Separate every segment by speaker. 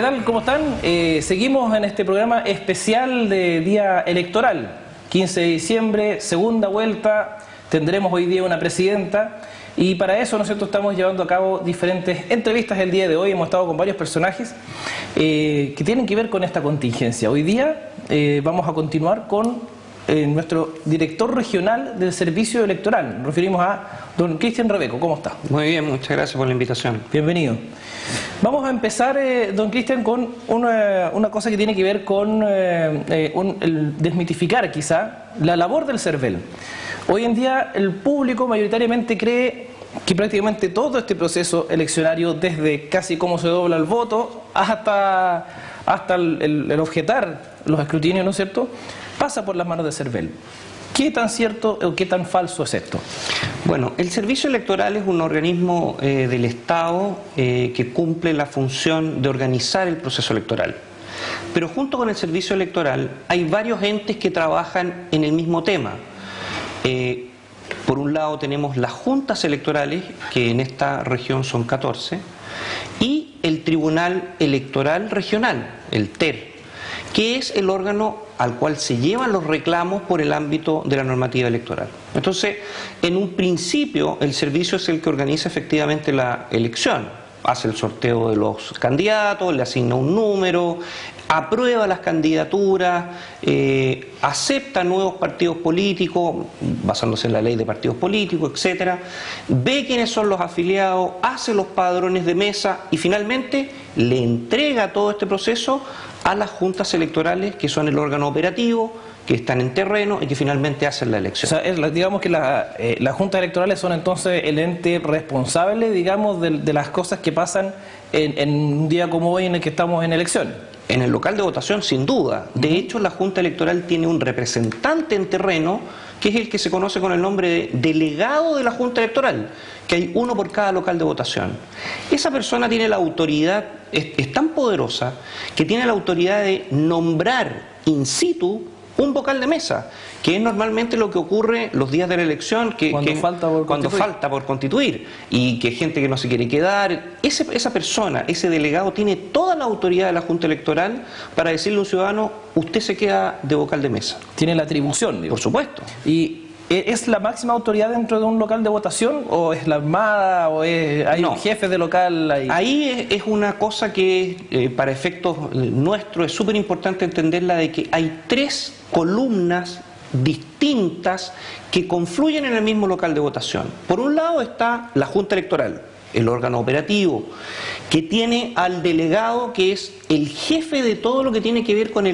Speaker 1: tal? ¿Cómo están? Seguimos en este programa especial de día electoral. 15 de diciembre, segunda vuelta, tendremos hoy día una presidenta y para eso, ¿no es cierto?, estamos llevando a cabo diferentes entrevistas el día de hoy. Hemos estado con varios personajes que tienen que ver con esta contingencia. Hoy día vamos a continuar con nuestro director regional del servicio electoral. Nos referimos a don Cristian Rebeco. ¿Cómo está?
Speaker 2: Muy bien, muchas gracias por la invitación.
Speaker 1: Bienvenido. Vamos a empezar, don Cristian, con una cosa que tiene que ver con el desmitificar quizá la labor del CERVEL. Hoy en día el público mayoritariamente cree que prácticamente todo este proceso eleccionario, desde casi cómo se dobla el voto hasta el objetar los escrutinios, ¿no es cierto?, pasa por las manos del CERVEL. ¿Qué tan cierto o qué tan falso es esto?
Speaker 2: Bueno, el servicio electoral es un organismo del Estado que cumple la función de organizar el proceso electoral. Pero junto con el servicio electoral hay varios entes que trabajan en el mismo tema. Por un lado tenemos las juntas electorales, que en esta región son 14, y el Tribunal Electoral Regional, el TER, que es el órgano al cual se llevan los reclamos por el ámbito de la normativa electoral. Entonces, en un principio, el servicio es el que organiza efectivamente la elección. Hace el sorteo de los candidatos, le asigna un número, aprueba las candidaturas, acepta nuevos partidos políticos, basándose en la ley de partidos políticos, etcétera, ve quiénes son los afiliados, hace los padrones de mesa y finalmente le entrega todo este proceso a las juntas electorales, que son el órgano operativo, que están en terreno y que finalmente hacen la elección.
Speaker 1: O sea, digamos que las juntas electorales son entonces el ente responsable, digamos, de las cosas que pasan en un día como hoy en el que estamos en elección.
Speaker 2: En el local de votación, sin duda. De hecho, la Junta Electoral tiene un representante en terreno, que es el que se conoce con el nombre de delegado de la Junta Electoral, que hay uno por cada local de votación. Esa persona tiene la autoridad, es tan poderosa, que tiene la autoridad de nombrar in situ un vocal de mesa, que es normalmente lo que ocurre los días de la elección, cuando falta por constituir, y que gente que no se quiere quedar. Esa persona, ese delegado, tiene toda la autoridad de la Junta Electoral para decirle a un ciudadano: usted se queda de vocal de mesa.
Speaker 1: Tiene la atribución, digo.
Speaker 2: Por supuesto.
Speaker 1: ¿Y es la máxima autoridad dentro de un local de votación, o es la Armada, o hay un jefe de local ahí?
Speaker 2: Ahí es una cosa que para efectos nuestros es súper importante entenderla, de que hay tres columnas distintas que confluyen en el mismo local de votación. Por un lado está la Junta Electoral, el órgano operativo, que tiene al delegado, que es el jefe de todo lo que tiene que ver con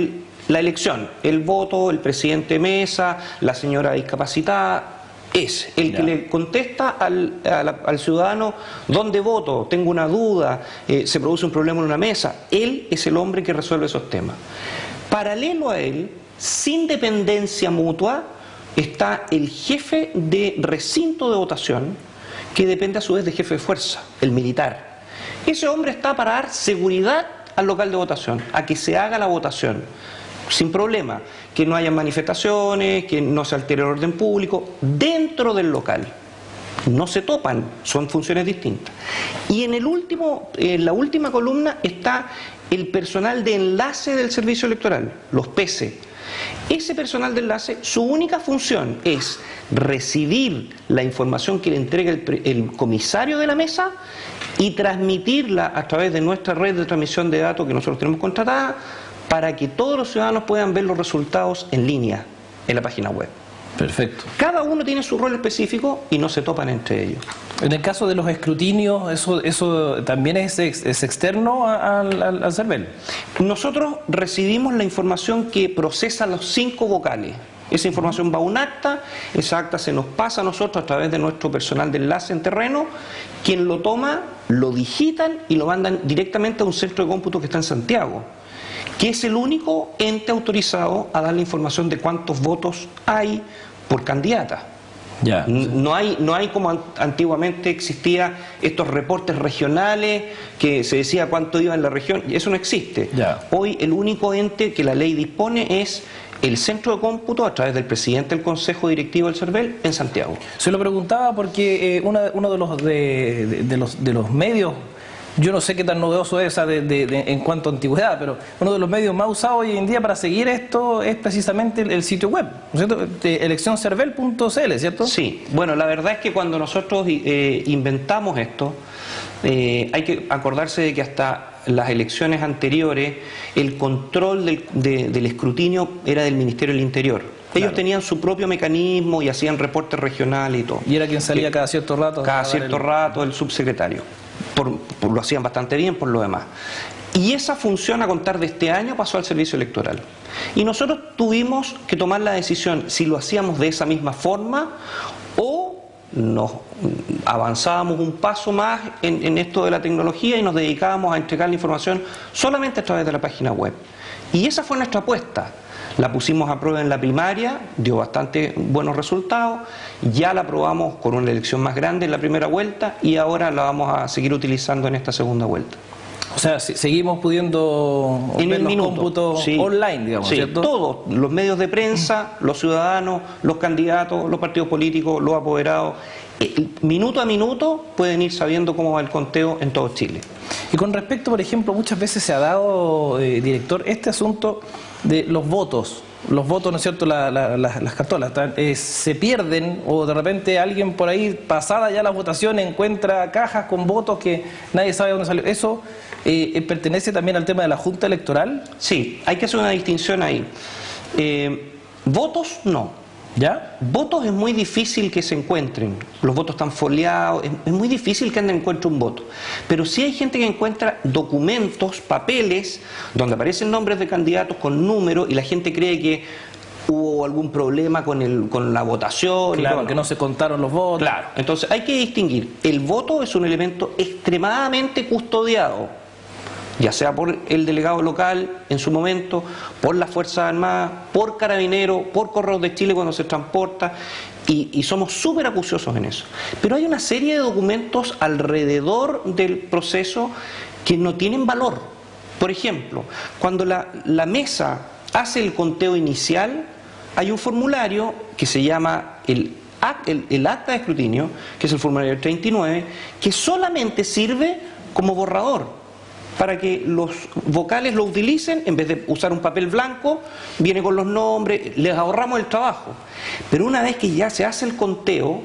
Speaker 2: la elección, el voto, el presidente de mesa, la señora discapacitada. Es el que le contesta al ciudadano: ¿dónde voto? Tengo una duda, se produce un problema en una mesa. Él es el hombre que resuelve esos temas. Paralelo a él, sin dependencia mutua, está el jefe de recinto de votación, que depende a su vez del jefe de fuerza, el militar. Ese hombre está para dar seguridad al local de votación, a que se haga la votación sin problema, que no haya manifestaciones, que no se altere el orden público dentro del local. No se topan, son funciones distintas. Y en la última columna está el personal de enlace del servicio electoral, los PC. Ese personal de enlace, su única función es recibir la información que le entrega el comisario de la mesa y transmitirla a través de nuestra red de transmisión de datos que nosotros tenemos contratada, para que todos los ciudadanos puedan ver los resultados en línea en la página web.
Speaker 1: Perfecto.
Speaker 2: Cada uno tiene su rol específico y no se topan entre ellos.
Speaker 1: En el caso de los escrutinios, ¿eso también es externo al CERVEL?
Speaker 2: Nosotros recibimos la información que procesan los 5 vocales. Esa información va a un acta, esa acta se nos pasa a nosotros a través de nuestro personal de enlace en terreno, quien lo toma, lo digitan y lo mandan directamente a un centro de cómputo que está en Santiago, que es el único ente autorizado a dar la información de cuántos votos hay por candidata.
Speaker 1: Ya.
Speaker 2: No hay como antiguamente existía estos reportes regionales que se decía cuánto iba en la región. Eso no existe.
Speaker 1: Ya.
Speaker 2: Hoy el único ente que la ley dispone es el centro de cómputo a través del presidente del Consejo Directivo del CERVEL en Santiago.
Speaker 1: Se lo preguntaba porque uno de los medios Yo no sé qué tan novedoso es en cuanto a antigüedad, pero uno de los medios más usados hoy en día para seguir esto es precisamente el sitio web, ¿no es cierto? Eleccioncervel.cl, ¿cierto?
Speaker 2: Sí, bueno, la verdad es que cuando nosotros inventamos esto, hay que acordarse de que hasta las elecciones anteriores el control del escrutinio era del Ministerio del Interior. Ellos tenían su propio mecanismo y hacían reportes regionales y todo.
Speaker 1: Y era quien salía cada cierto rato.
Speaker 2: Cada cierto rato el subsecretario. Lo hacían bastante bien por lo demás. Y esa función a contar de este año pasó al servicio electoral. Y nosotros tuvimos que tomar la decisión si lo hacíamos de esa misma forma o nos avanzábamos un paso más en esto de la tecnología y nos dedicábamos a entregar la información solamente a través de la página web. Y esa fue nuestra apuesta. La pusimos a prueba en la primaria, dio bastante buenos resultados, ya la probamos con una elección más grande en la primera vuelta y ahora la vamos a seguir utilizando en esta segunda vuelta.
Speaker 1: O sea, seguimos pudiendo ver los cómputos online, digamos, ¿cierto?
Speaker 2: Todos, los medios de prensa, los ciudadanos, los candidatos, los partidos políticos, los apoderados, minuto a minuto pueden ir sabiendo cómo va el conteo en todo Chile.
Speaker 1: Y con respecto, por ejemplo, muchas veces se ha dado, director, este asunto de los votos, ¿no es cierto?, las cartolas, se pierden o de repente alguien por ahí, pasada ya la votación, encuentra cajas con votos que nadie sabe dónde salió. ¿Eso pertenece también al tema de la Junta Electoral?
Speaker 2: Sí, hay que hacer una distinción ahí. Votos no.
Speaker 1: ¿Ya?
Speaker 2: Votos es muy difícil que se encuentren, los votos están foliados, es muy difícil que alguien encuentre un voto, pero sí hay gente que encuentra documentos, papeles, donde aparecen nombres de candidatos con números y la gente cree que hubo algún problema con la votación.
Speaker 1: Claro, que no se contaron los votos.
Speaker 2: Claro, entonces hay que distinguir, el voto es un elemento extremadamente custodiado, ya sea por el delegado local en su momento, por las Fuerzas Armadas, por Carabineros, por Correos de Chile cuando se transporta, y somos súper acuciosos en eso. Pero hay una serie de documentos alrededor del proceso que no tienen valor. Por ejemplo, cuando la mesa hace el conteo inicial, hay un formulario que se llama el acta de escrutinio, que es el formulario 39, que solamente sirve como borrador, para que los vocales lo utilicen, en vez de usar un papel blanco, viene con los nombres, les ahorramos el trabajo. Pero una vez que ya se hace el conteo,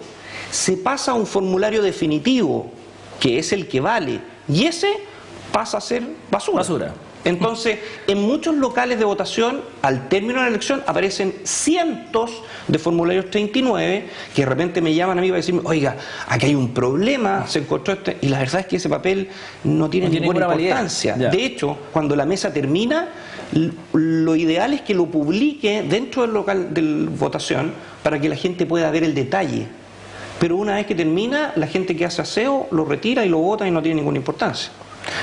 Speaker 2: se pasa a un formulario definitivo, que es el que vale, y ese pasa a ser basura. Entonces, en muchos locales de votación, al término de la elección, aparecen cientos de formularios 39 que de repente me llaman a mí para decirme, oiga, aquí hay un problema, se encontró este, y la verdad es que ese papel no tiene ninguna importancia. De hecho, cuando la mesa termina, lo ideal es que lo publique dentro del local de votación para que la gente pueda ver el detalle. Pero una vez que termina, la gente que hace aseo lo retira y lo vota y no tiene ninguna importancia.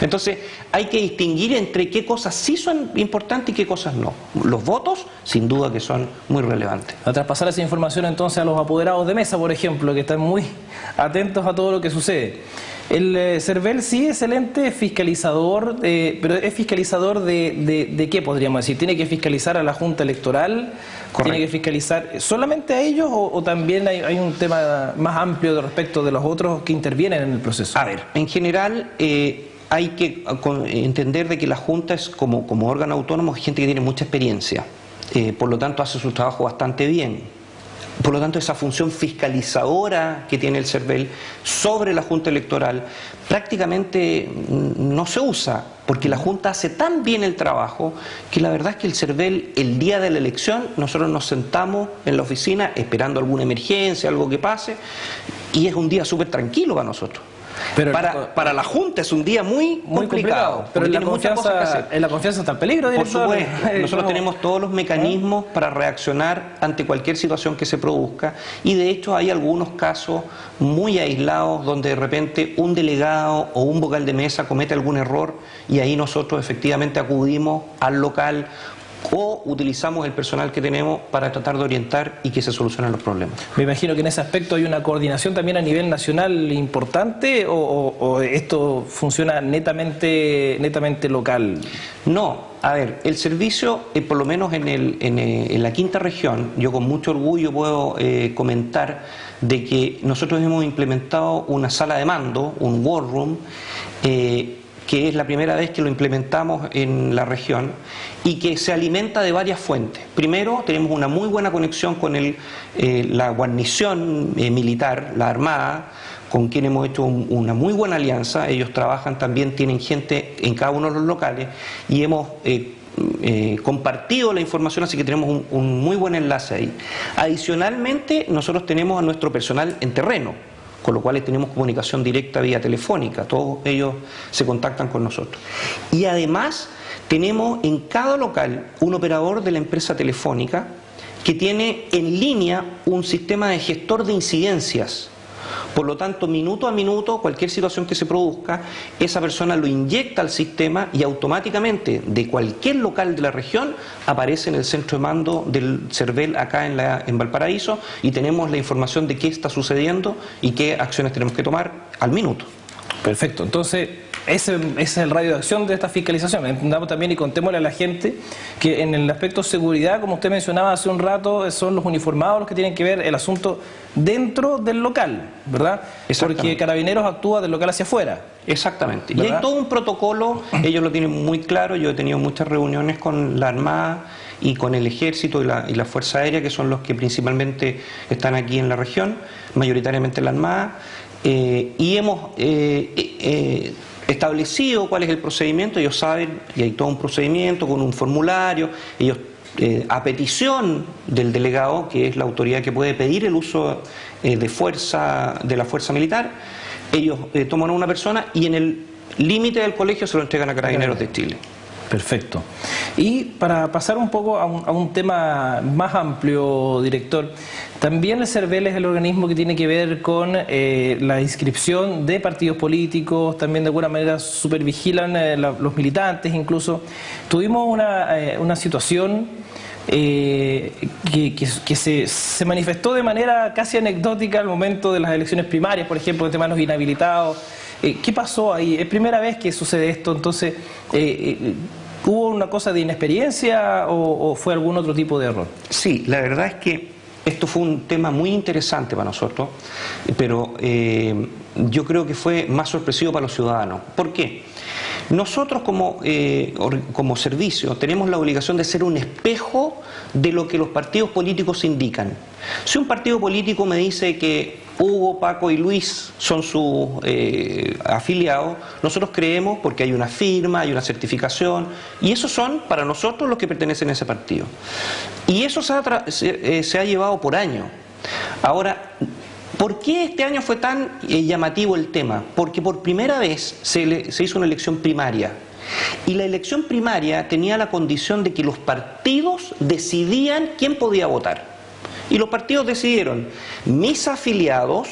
Speaker 2: Entonces hay que distinguir entre qué cosas sí son importantes y qué cosas no. Los votos, sin duda que son muy relevantes.
Speaker 1: A traspasar esa información entonces a los apoderados de mesa, por ejemplo, que están muy atentos a todo lo que sucede. El CERVEL sí es el ente fiscalizador, pero ¿es fiscalizador de qué podríamos decir? ¿Tiene que fiscalizar a la Junta Electoral? Correcto. ¿Tiene que fiscalizar solamente a ellos o también hay un tema más amplio respecto de los otros que intervienen en el proceso?
Speaker 2: A ver, en general hay que entender de que la Junta es como órgano autónomo, es gente que tiene mucha experiencia, por lo tanto hace su trabajo bastante bien. Por lo tanto, esa función fiscalizadora que tiene el CERVEL sobre la Junta Electoral prácticamente no se usa, porque la Junta hace tan bien el trabajo que la verdad es que el CERVEL, el día de la elección, nosotros nos sentamos en la oficina esperando alguna emergencia, algo que pase, y es un día súper tranquilo para nosotros. Pero para la Junta es un día muy complicado,
Speaker 1: pero en la confianza está el peligro,
Speaker 2: director. Por supuesto, nosotros tenemos todos los mecanismos para reaccionar ante cualquier situación que se produzca, y de hecho hay algunos casos muy aislados donde de repente un delegado o un vocal de mesa comete algún error y ahí nosotros efectivamente acudimos al local o utilizamos el personal que tenemos para tratar de orientar y que se solucionen los problemas.
Speaker 1: Me imagino que en ese aspecto hay una coordinación también a nivel nacional importante o esto funciona netamente local.
Speaker 2: No, a ver, el servicio, por lo menos en la quinta región, yo con mucho orgullo puedo comentar de que nosotros hemos implementado una sala de mando, un war room, que es la primera vez que lo implementamos en la región y que se alimenta de varias fuentes. Primero, tenemos una muy buena conexión con la guarnición militar, la Armada, con quien hemos hecho una muy buena alianza. Ellos trabajan también, tienen gente en cada uno de los locales y hemos compartido la información, así que tenemos un muy buen enlace ahí. Adicionalmente, nosotros tenemos a nuestro personal en terreno, con lo cual tenemos comunicación directa vía telefónica, todos ellos se contactan con nosotros. Y además tenemos en cada local un operador de la empresa telefónica que tiene en línea un sistema de gestor de incidencias. Por lo tanto, minuto a minuto, cualquier situación que se produzca, esa persona lo inyecta al sistema y automáticamente de cualquier local de la región aparece en el centro de mando del CERVEL acá en Valparaíso y tenemos la información de qué está sucediendo y qué acciones tenemos que tomar al minuto.
Speaker 1: Perfecto, entonces ese es el radio de acción de esta fiscalización. Entendamos también y contémosle a la gente que en el aspecto seguridad, como usted mencionaba hace un rato, son los uniformados los que tienen que ver el asunto dentro del local, ¿verdad? Porque Carabineros actúa del local hacia afuera.
Speaker 2: Exactamente. ¿Verdad? Y hay todo un protocolo, ellos lo tienen muy claro. Yo he tenido muchas reuniones con la Armada y con el Ejército y la Fuerza Aérea, que son los que principalmente están aquí en la región, mayoritariamente la Armada, y hemos establecido cuál es el procedimiento. Ellos saben que hay todo un procedimiento con un formulario. Ellos, a petición del delegado, que es la autoridad que puede pedir el uso de la fuerza militar, ellos toman a una persona y en el límite del colegio se lo entregan a Carabineros de Chile.
Speaker 1: Perfecto. Y para pasar un poco a un tema más amplio, director, también el CERVEL es el organismo que tiene que ver con la inscripción de partidos políticos, también de alguna manera supervigilan los militantes incluso. Tuvimos una situación que se manifestó de manera casi anecdótica al momento de las elecciones primarias, por ejemplo, el tema de los inhabilitados. ¿Qué pasó ahí? ¿Es primera vez que sucede esto? Entonces, ¿hubo una cosa de inexperiencia o fue algún otro tipo de error?
Speaker 2: Sí, la verdad es que esto fue un tema muy interesante para nosotros, pero yo creo que fue más sorpresivo para los ciudadanos. ¿Por qué? Nosotros como servicio tenemos la obligación de ser un espejo de lo que los partidos políticos indican. Si un partido político me dice que Hugo, Paco y Luis son sus afiliados, nosotros creemos porque hay una firma, hay una certificación, y esos son para nosotros los que pertenecen a ese partido. Y eso se ha llevado por años. Ahora, ¿por qué este año fue tan llamativo el tema? Porque por primera vez se hizo una elección primaria. Y la elección primaria tenía la condición de que los partidos decidían quién podía votar. Y los partidos decidieron mis afiliados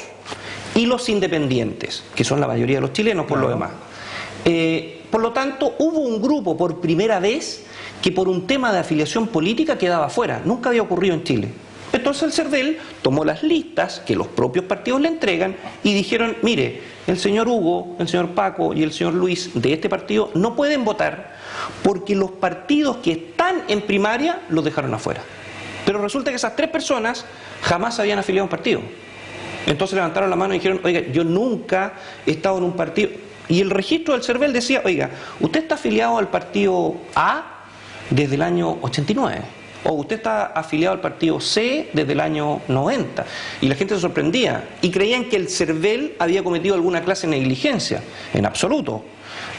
Speaker 2: y los independientes, que son la mayoría de los chilenos por lo demás. Por lo tanto, hubo un grupo por primera vez que por un tema de afiliación política quedaba fuera. Nunca había ocurrido en Chile. Entonces el CERVEL tomó las listas que los propios partidos le entregan y dijeron, mire, el señor Hugo, el señor Paco y el señor Luis de este partido no pueden votar porque los partidos que están en primaria los dejaron afuera. Pero resulta que esas tres personas jamás se habían afiliado a un partido. Entonces levantaron la mano y dijeron, oiga, yo nunca he estado en un partido. Y el registro del CERVEL decía, oiga, usted está afiliado al partido A desde el año 89. O usted está afiliado al partido C desde el año 90. Y la gente se sorprendía y creían que el CERVEL había cometido alguna clase de negligencia. En absoluto.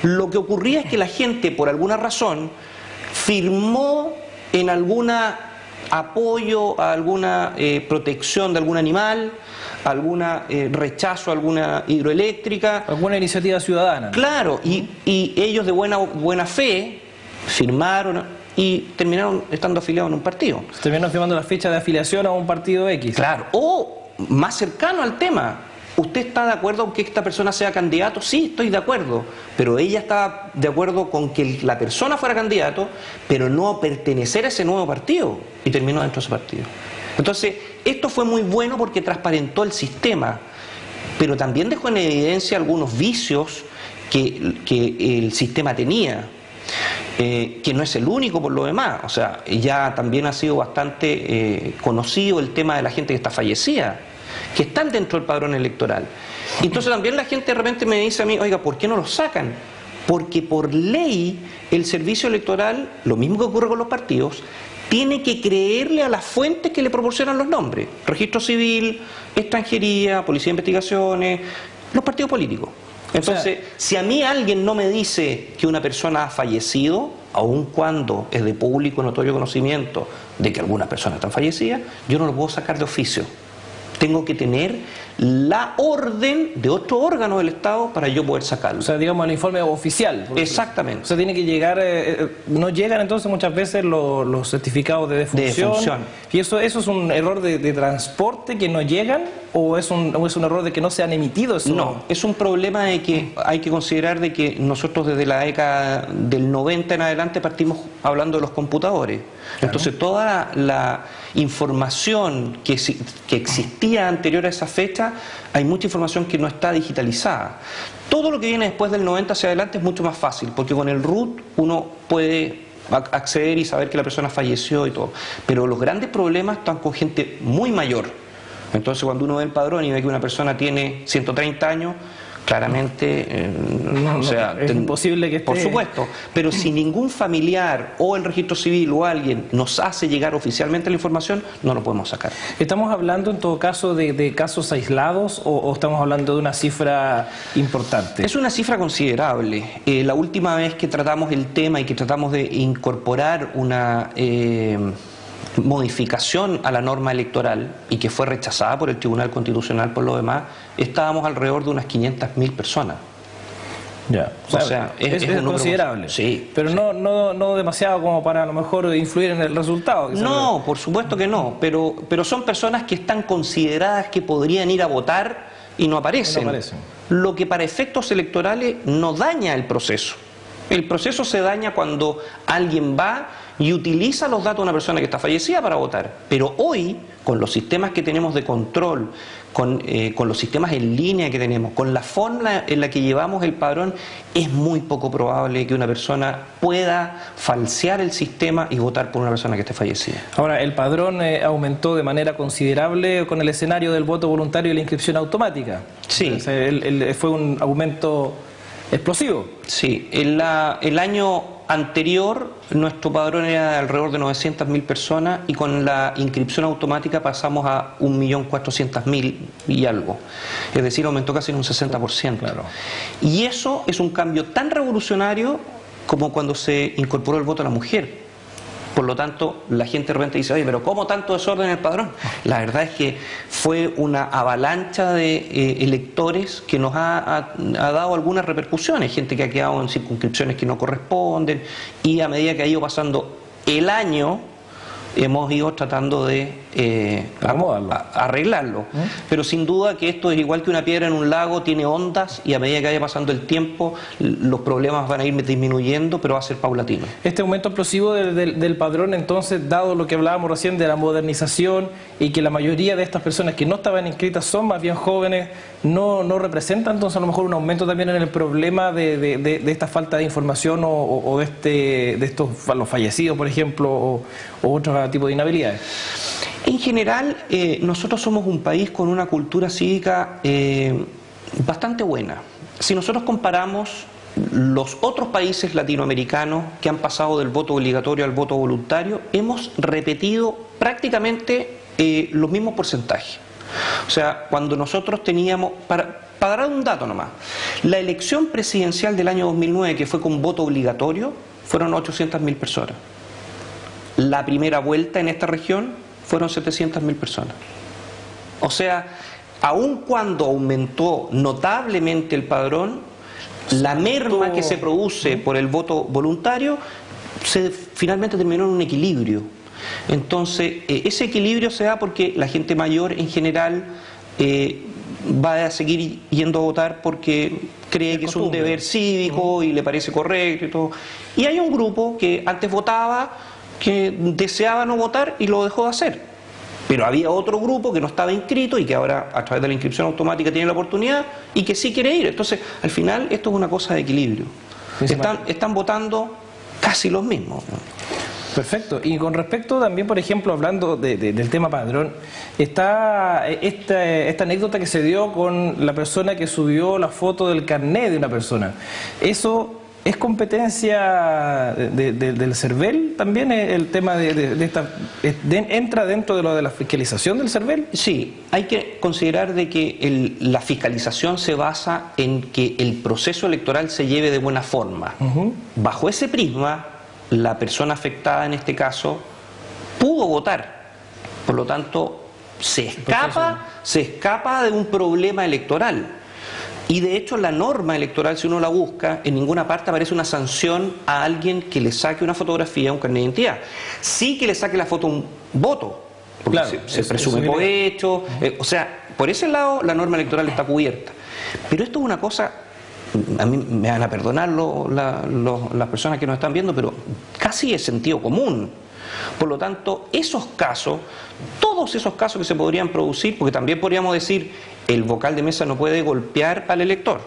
Speaker 2: Lo que ocurría es que la gente, por alguna razón, firmó en alguna apoyo a alguna protección de algún animal, alguna rechazo a alguna hidroeléctrica.
Speaker 1: Alguna iniciativa ciudadana.
Speaker 2: Claro, y ellos de buena fe firmaron y terminaron estando afiliados en un partido.
Speaker 1: Terminaron firmando la fecha de afiliación a un partido X.
Speaker 2: Claro, o más cercano al tema. ¿Usted está de acuerdo con que esta persona sea candidato? Sí, estoy de acuerdo, pero ella estaba de acuerdo con que la persona fuera candidato, pero no pertenecer a ese nuevo partido, y terminó dentro de ese partido. Entonces, esto fue muy bueno porque transparentó el sistema, pero también dejó en evidencia algunos vicios que el sistema tenía, que no es el único por lo demás. O sea, ya también ha sido bastante conocido el tema de la gente que está fallecida, que están dentro del padrón electoral. Entonces también la gente de repente me dice a mí, oiga, ¿por qué no los sacan? porque por ley el servicio electoral, lo mismo que ocurre con los partidos, tiene que creerle a las fuentes que le proporcionan los nombres: registro civil, extranjería, policía de investigaciones, los partidos políticos. Entonces, si a mí alguien no me dice que una persona ha fallecido, aun cuando es de público notorio conocimiento de que algunas personas están fallecidas, yo no lo puedo sacar de oficio. Tengo que tener la orden de otro órgano del Estado para yo poder sacarlo.
Speaker 1: O sea, digamos, el informe oficial.
Speaker 2: Exactamente.
Speaker 1: O sea, tiene que llegar, no llegan entonces muchas veces los certificados de defunción. ¿Y eso es un error de transporte que no llegan o es un error de que no se han emitido eso?
Speaker 2: No, es un problema de que hay que considerar de que nosotros desde la década del 90 en adelante partimos hablando de los computadores. Claro. Entonces toda la información que existía anterior a esa fecha, hay mucha información que no está digitalizada. Todo lo que viene después del 90 hacia adelante es mucho más fácil, porque con el RUT uno puede acceder y saber que la persona falleció y todo. Pero los grandes problemas están con gente muy mayor. Entonces cuando uno ve el padrón y ve que una persona tiene 130 años, claramente,
Speaker 1: es imposible que esté...
Speaker 2: Por supuesto, pero si ningún familiar o el registro civil o alguien nos hace llegar oficialmente la información, no lo podemos sacar.
Speaker 1: ¿Estamos hablando en todo caso de casos aislados o estamos hablando de una cifra importante?
Speaker 2: Es una cifra considerable. La última vez que tratamos el tema y que tratamos de incorporar una modificación a la norma electoral y que fue rechazada por el Tribunal Constitucional por lo demás, estábamos alrededor de unas 500.000 personas.
Speaker 1: Ya.
Speaker 2: O sea,
Speaker 1: es considerable.
Speaker 2: Sí.
Speaker 1: Pero
Speaker 2: sí.
Speaker 1: No demasiado como para a lo mejor influir en el resultado.
Speaker 2: No, por supuesto que no, pero son personas que están consideradas que podrían ir a votar y no aparecen. Lo que para efectos electorales no daña el proceso. El proceso se daña cuando alguien va y utiliza los datos de una persona que está fallecida para votar. Pero hoy, con los sistemas que tenemos de control, con los sistemas en línea que tenemos, con la forma en la que llevamos el padrón, es muy poco probable que una persona pueda falsear el sistema y votar por una persona que esté fallecida.
Speaker 1: Ahora, el padrón aumentó de manera considerable con el escenario del voto voluntario y la inscripción automática.
Speaker 2: Sí.
Speaker 1: O sea, fue un aumento explosivo.
Speaker 2: Sí, el año anterior nuestro padrón era de alrededor de 900.000 personas y con la inscripción automática pasamos a 1.400.000 y algo. Es decir, aumentó casi en un 60%.
Speaker 1: Claro.
Speaker 2: Y eso es un cambio tan revolucionario como cuando se incorporó el voto a la mujer. Por lo tanto, la gente de repente dice: oye, pero ¿cómo tanto desorden en el padrón? La verdad es que fue una avalancha de electores que nos ha dado algunas repercusiones, gente que ha quedado en circunscripciones que no corresponden, y a medida que ha ido pasando el año, hemos ido tratando de arreglarlo. Pero sin duda que esto es igual que una piedra en un lago, tiene ondas y a medida que vaya pasando el tiempo los problemas van a ir disminuyendo, pero va a ser paulatino.
Speaker 1: Este aumento explosivo del padrón, entonces, dado lo que hablábamos recién de la modernización y que la mayoría de estas personas que no estaban inscritas son más bien jóvenes, no representa entonces a lo mejor un aumento también en el problema de esta falta de información o de estos los fallecidos, por ejemplo, o otro tipo de inhabilidades?
Speaker 2: En general, nosotros somos un país con una cultura cívica bastante buena. Si nosotros comparamos los otros países latinoamericanos que han pasado del voto obligatorio al voto voluntario, hemos repetido prácticamente los mismos porcentajes. O sea, cuando nosotros teníamos, para dar un dato nomás, la elección presidencial del año 2009, que fue con voto obligatorio, fueron 800.000 personas. La primera vuelta en esta región fueron 700.000 personas. O sea, aun cuando aumentó notablemente el padrón, la merma que se produce por el voto voluntario finalmente terminó en un equilibrio. Entonces, ese equilibrio se da porque la gente mayor en general va a seguir yendo a votar porque cree que es un deber cívico y le parece correcto y todo. Y hay un grupo que antes votaba, que deseaba no votar y lo dejó de hacer. Pero había otro grupo que no estaba inscrito y que ahora a través de la inscripción automática tiene la oportunidad y que sí quiere ir. Entonces, al final, esto es una cosa de equilibrio. Están votando casi los mismos, ¿no?
Speaker 1: Perfecto. Y con respecto también, por ejemplo, hablando del tema padrón, está esta anécdota que se dio con la persona que subió la foto del carnet de una persona. Eso ¿Es competencia del CERVEL también el tema de esta... ¿Entra dentro de lo de la fiscalización del CERVEL?
Speaker 2: Sí, hay que considerar de que la fiscalización se basa en que el proceso electoral se lleve de buena forma. Bajo ese prisma, la persona afectada en este caso pudo votar, por lo tanto se escapa de un problema electoral. Y de hecho la norma electoral, si uno la busca, en ninguna parte aparece una sanción a alguien que le saque una fotografía, un carnet de identidad. Sí que le saque la foto a un voto, porque
Speaker 1: claro,
Speaker 2: se presume por hecho. O sea, por ese lado la norma electoral está cubierta. Pero esto es una cosa, a mí me van a perdonar las personas que nos están viendo, pero casi es sentido común. Por lo tanto, esos casos, todos esos casos que se podrían producir, porque también podríamos decir, el vocal de mesa no puede golpear al elector,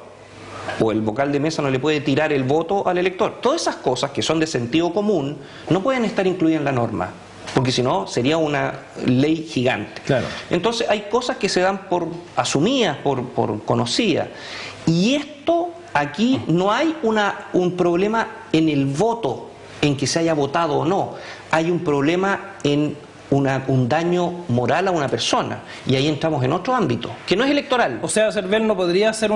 Speaker 2: o el vocal de mesa no le puede tirar el voto al elector. Todas esas cosas que son de sentido común no pueden estar incluidas en la norma, porque si no sería una ley gigante.
Speaker 1: Claro.
Speaker 2: Entonces hay cosas que se dan por asumidas, por conocidas. Y esto, aquí no hay un problema en el voto, en que se haya votado o no. Hay un problema en un daño moral a una persona, y ahí entramos en otro ámbito, que no es electoral.
Speaker 1: O sea, CERVEL no podría hacer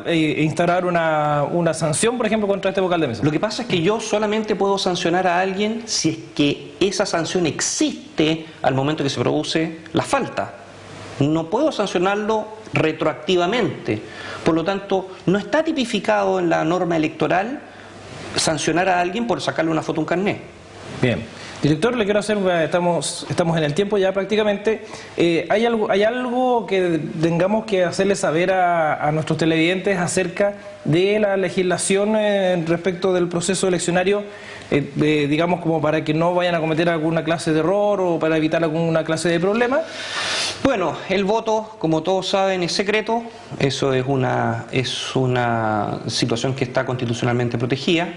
Speaker 1: instaurar una sanción, por ejemplo, contra este vocal de mesa.
Speaker 2: Lo que pasa es que yo solamente puedo sancionar a alguien si es que esa sanción existe al momento que se produce la falta. No puedo sancionarlo retroactivamente. Por lo tanto, no está tipificado en la norma electoral sancionar a alguien por sacarle una foto a un carnet.
Speaker 1: Bien. Director, le quiero hacer, estamos en el tiempo ya prácticamente. ¿Hay algo que tengamos que hacerle saber a nuestros televidentes acerca de la legislación respecto del proceso eleccionario, digamos como para que no vayan a cometer alguna clase de error o para evitar alguna clase de problema?
Speaker 2: Bueno, el voto, como todos saben, es secreto. Eso es una situación que está constitucionalmente protegida.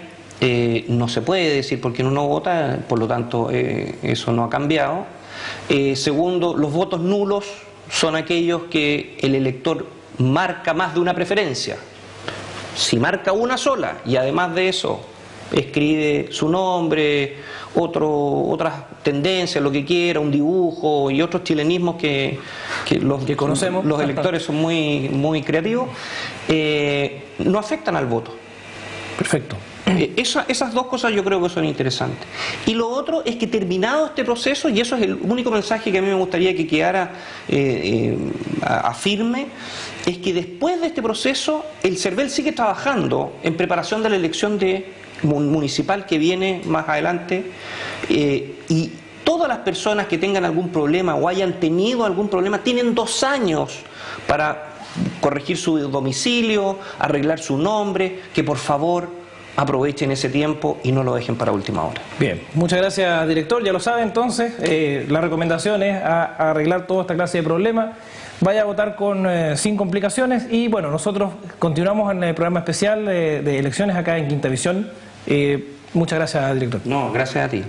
Speaker 2: No se puede decir por quién uno vota, por lo tanto eso no ha cambiado. Segundo, los votos nulos son aquellos que el elector marca más de una preferencia. Si marca una sola y además de eso escribe su nombre, otras tendencias, lo que quiera, un dibujo y otros chilenismos que
Speaker 1: conocemos,
Speaker 2: los electores son muy creativos, no afectan al voto.
Speaker 1: Perfecto.
Speaker 2: Esas dos cosas yo creo que son interesantes. Y lo otro es que terminado este proceso, y eso es el único mensaje que a mí me gustaría que quedara firme, es que después de este proceso el CERVEL sigue trabajando en preparación de la elección municipal que viene más adelante, y todas las personas que tengan algún problema o hayan tenido algún problema tienen 2 años para corregir su domicilio, arreglar su nombre, que por favor aprovechen ese tiempo y no lo dejen para última hora.
Speaker 1: Bien, muchas gracias, director. Ya lo sabe, entonces, la recomendación es a arreglar toda esta clase de problemas. Vaya a votar sin complicaciones y bueno, nosotros continuamos en el programa especial de elecciones acá en Quinta Visión. Muchas gracias, director.
Speaker 2: No, gracias a ti.